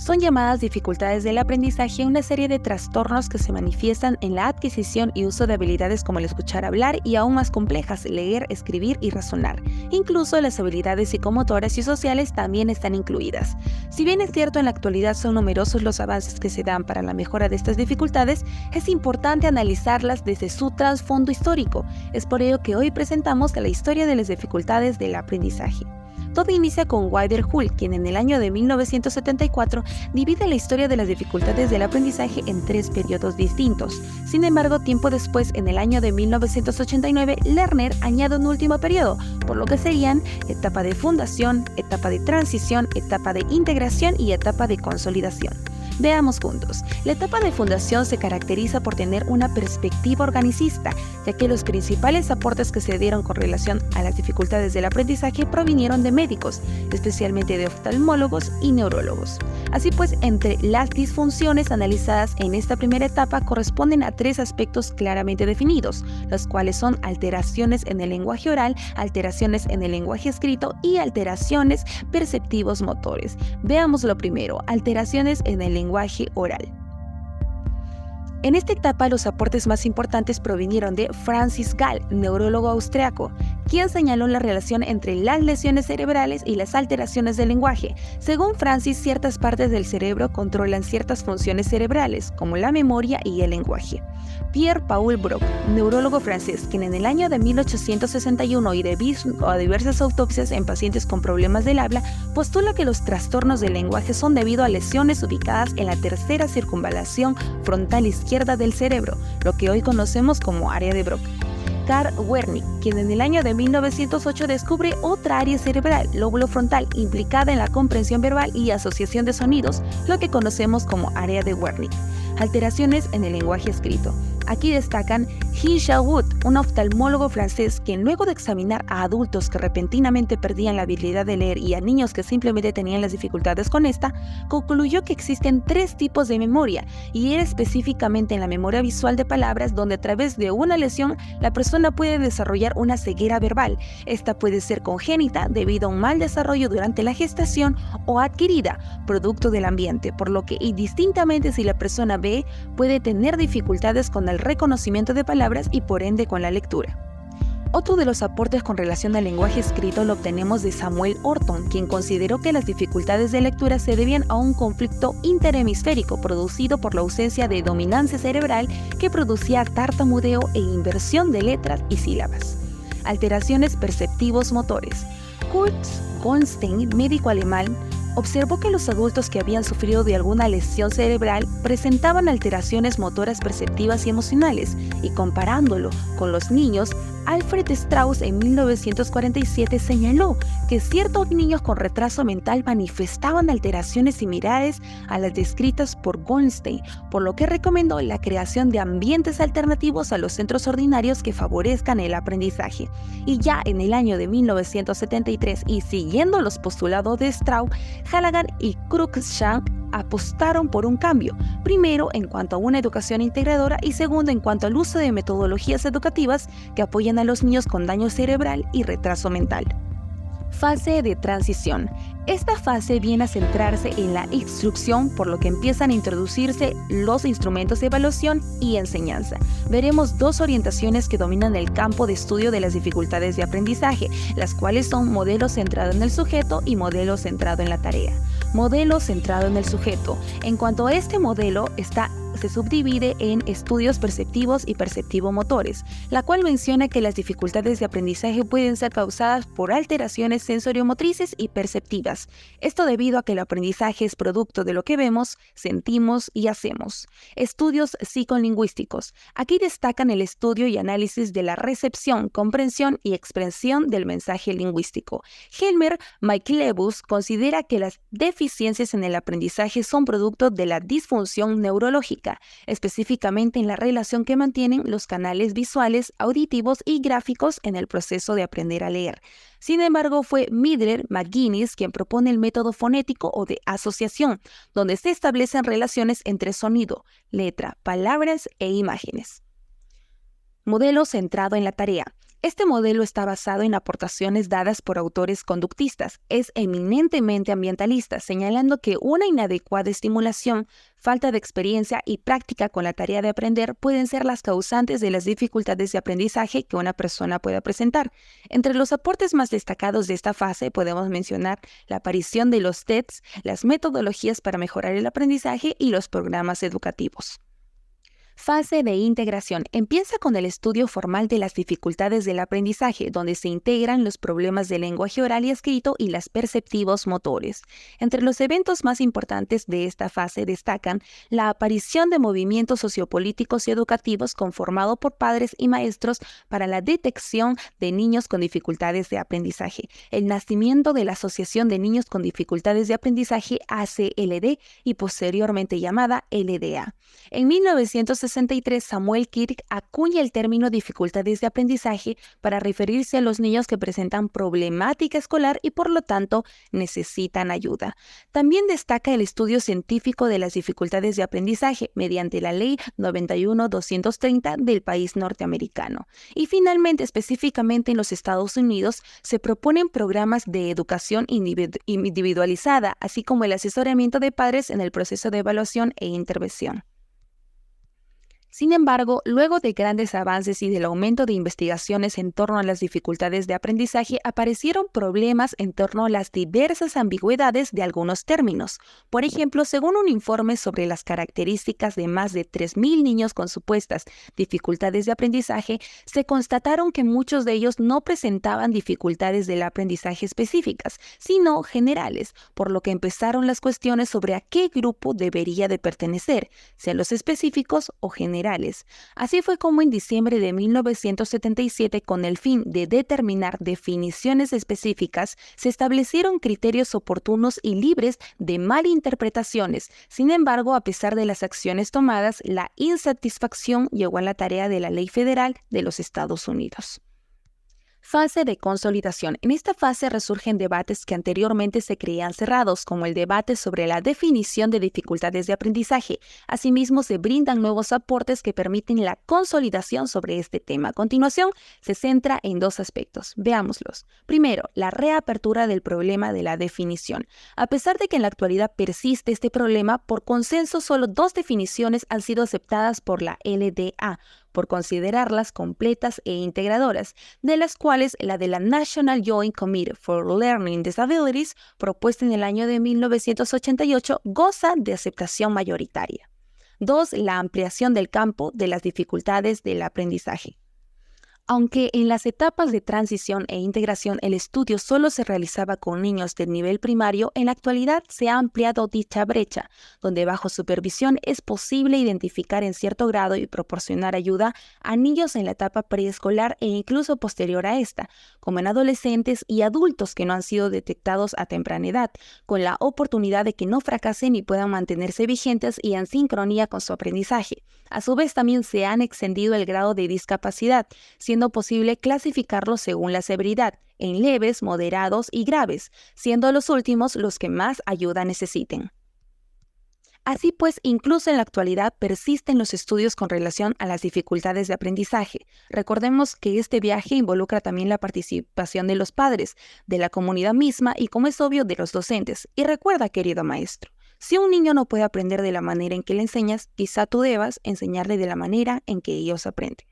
Son llamadas dificultades del aprendizaje una serie de trastornos que se manifiestan en la adquisición y uso de habilidades como el escuchar hablar y aún más complejas, leer, escribir y razonar. Incluso las habilidades psicomotoras y sociales también están incluidas. Si bien es cierto en la actualidad son numerosos los avances que se dan para la mejora de estas dificultades, es importante analizarlas desde su trasfondo histórico. Es por ello que hoy presentamos la historia de las dificultades del aprendizaje. Todo inicia con Wilder Hull, quien en el año de 1974 divide la historia de las dificultades del aprendizaje en 3 periodos distintos. Sin embargo, tiempo después, en el año de 1989, Lerner añade un último periodo, por lo que serían etapa de fundación, etapa de transición, etapa de integración y etapa de consolidación. Veamos juntos. La etapa de fundación se caracteriza por tener una perspectiva organicista, ya que los principales aportes que se dieron con relación a las dificultades del aprendizaje provinieron de médicos, especialmente de oftalmólogos y neurólogos. Así pues, entre las disfunciones analizadas en esta primera etapa corresponden a 3 aspectos claramente definidos, los cuales son alteraciones en el lenguaje oral, alteraciones en el lenguaje escrito y alteraciones perceptivos motores. Veamos lo primero, alteraciones en el lenguaje oral. En esta etapa, los aportes más importantes provinieron de Francis Gall, neurólogo austriaco, quien señaló la relación entre las lesiones cerebrales y las alteraciones del lenguaje. Según Francis, ciertas partes del cerebro controlan ciertas funciones cerebrales, como la memoria y el lenguaje. Pierre-Paul Broc, neurólogo francés, quien en el año de 1861 y debido a diversas autopsias en pacientes con problemas del habla, postula que los trastornos del lenguaje son debido a lesiones ubicadas en la tercera circunvalación frontal izquierda del cerebro, lo que hoy conocemos como área de Broca. Karl Wernicke, quien en el año de 1908 descubre otra área cerebral, lóbulo frontal, implicada en la comprensión verbal y asociación de sonidos, lo que conocemos como área de Wernicke. Alteraciones en el lenguaje escrito. Aquí destacan Hinshaw Wood, un oftalmólogo francés, quien luego de examinar a adultos que repentinamente perdían la habilidad de leer y a niños que simplemente tenían las dificultades con esta, concluyó que existen 3 tipos de memoria, y era específicamente en la memoria visual de palabras, donde a través de una lesión la persona puede desarrollar una ceguera verbal. Esta puede ser congénita debido a un mal desarrollo durante la gestación o adquirida, producto del ambiente, por lo que indistintamente si la persona ve, puede tener dificultades con el reconocimiento de palabras y por ende con la lectura. Otro de los aportes con relación al lenguaje escrito lo obtenemos de Samuel Orton, quien consideró que las dificultades de lectura se debían a un conflicto interhemisférico producido por la ausencia de dominancia cerebral que producía tartamudeo e inversión de letras y sílabas. Alteraciones perceptivos motores. Kurt Goldstein, médico alemán, observó que los adultos que habían sufrido de alguna lesión cerebral presentaban alteraciones motoras perceptivas y emocionales, y comparándolo con los niños, Alfred Strauss en 1947 señaló que ciertos niños con retraso mental manifestaban alteraciones similares a las descritas por Goldstein, por lo que recomendó la creación de ambientes alternativos a los centros ordinarios que favorezcan el aprendizaje. Y ya en el año de 1973, y siguiendo los postulados de Strauss, Halligan y Cruikshank apostaron por un cambio, primero en cuanto a una educación integradora y segundo en cuanto al uso de metodologías educativas que apoyan a los niños con daño cerebral y retraso mental. Fase de transición. Esta fase viene a centrarse en la instrucción, por lo que empiezan a introducirse los instrumentos de evaluación y enseñanza. Veremos 2 orientaciones que dominan el campo de estudio de las dificultades de aprendizaje, las cuales son modelo centrado en el sujeto y modelo centrado en la tarea. Modelo centrado en el sujeto. En cuanto a este modelo, se subdivide en estudios perceptivos y perceptivo-motores, la cual menciona que las dificultades de aprendizaje pueden ser causadas por alteraciones sensoriomotrices y perceptivas. Esto debido a que el aprendizaje es producto de lo que vemos, sentimos y hacemos. Estudios psicolingüísticos. Aquí destacan el estudio y análisis de la recepción, comprensión y expresión del mensaje lingüístico. Helmer Michaelbus considera que las deficiencias en el aprendizaje son producto de la disfunción neurológica, específicamente en la relación que mantienen los canales visuales, auditivos y gráficos en el proceso de aprender a leer. Sin embargo, fue Mildred McGuinness quien propone el método fonético o de asociación, donde se establecen relaciones entre sonido, letra, palabras e imágenes. Modelo centrado en la tarea. Este modelo está basado en aportaciones dadas por autores conductistas, es eminentemente ambientalista, señalando que una inadecuada estimulación, falta de experiencia y práctica con la tarea de aprender pueden ser las causantes de las dificultades de aprendizaje que una persona pueda presentar. Entre los aportes más destacados de esta fase podemos mencionar la aparición de los TEDs, las metodologías para mejorar el aprendizaje y los programas educativos. Fase de integración. Empieza con el estudio formal de las dificultades del aprendizaje, donde se integran los problemas de lenguaje oral y escrito y las perceptivos motores. Entre los eventos más importantes de esta fase destacan la aparición de movimientos sociopolíticos y educativos conformados por padres y maestros para la detección de niños con dificultades de aprendizaje, el nacimiento de la Asociación de Niños con Dificultades de Aprendizaje ACLD y posteriormente llamada LDA. En 1963, Samuel Kirk acuña el término dificultades de aprendizaje para referirse a los niños que presentan problemática escolar y por lo tanto necesitan ayuda. También destaca el estudio científico de las dificultades de aprendizaje mediante la Ley 91-230 del país norteamericano. Y finalmente, específicamente en los Estados Unidos, se proponen programas de educación individualizada, así como el asesoramiento de padres en el proceso de evaluación e intervención. Sin embargo, luego de grandes avances y del aumento de investigaciones en torno a las dificultades de aprendizaje, aparecieron problemas en torno a las diversas ambigüedades de algunos términos. Por ejemplo, según un informe sobre las características de más de 3.000 niños con supuestas dificultades de aprendizaje, se constataron que muchos de ellos no presentaban dificultades del aprendizaje específicas, sino generales, por lo que empezaron las cuestiones sobre a qué grupo debería de pertenecer, sean los específicos o generales. Así fue como en diciembre de 1977, con el fin de determinar definiciones específicas, se establecieron criterios oportunos y libres de malinterpretaciones. Sin embargo, a pesar de las acciones tomadas, la insatisfacción llegó a la tarea de la Ley Federal de los Estados Unidos. Fase de consolidación. En esta fase resurgen debates que anteriormente se creían cerrados, como el debate sobre la definición de dificultades de aprendizaje. Asimismo, se brindan nuevos aportes que permiten la consolidación sobre este tema. A continuación, se centra en dos aspectos. Veámoslos. Primero, la reapertura del problema de la definición. A pesar de que en la actualidad persiste este problema, por consenso solo 2 definiciones han sido aceptadas por la LDA, por considerarlas completas e integradoras, de las cuales la de la National Joint Committee for Learning Disabilities, propuesta en el año de 1988, goza de aceptación mayoritaria. 2. La ampliación del campo de las dificultades del aprendizaje. Aunque en las etapas de transición e integración el estudio solo se realizaba con niños del nivel primario, en la actualidad se ha ampliado dicha brecha, donde bajo supervisión es posible identificar en cierto grado y proporcionar ayuda a niños en la etapa preescolar e incluso posterior a esta, como en adolescentes y adultos que no han sido detectados a temprana edad, con la oportunidad de que no fracasen y puedan mantenerse vigentes y en sincronía con su aprendizaje. A su vez, también se han extendido el grado de discapacidad, siendo posible clasificarlos según la severidad, en leves, moderados y graves, siendo los últimos los que más ayuda necesiten. Así pues, incluso en la actualidad persisten los estudios con relación a las dificultades de aprendizaje. Recordemos que este viaje involucra también la participación de los padres, de la comunidad misma y, como es obvio, de los docentes. Y recuerda, querido maestro, si un niño no puede aprender de la manera en que le enseñas, quizá tú debas enseñarle de la manera en que ellos aprenden.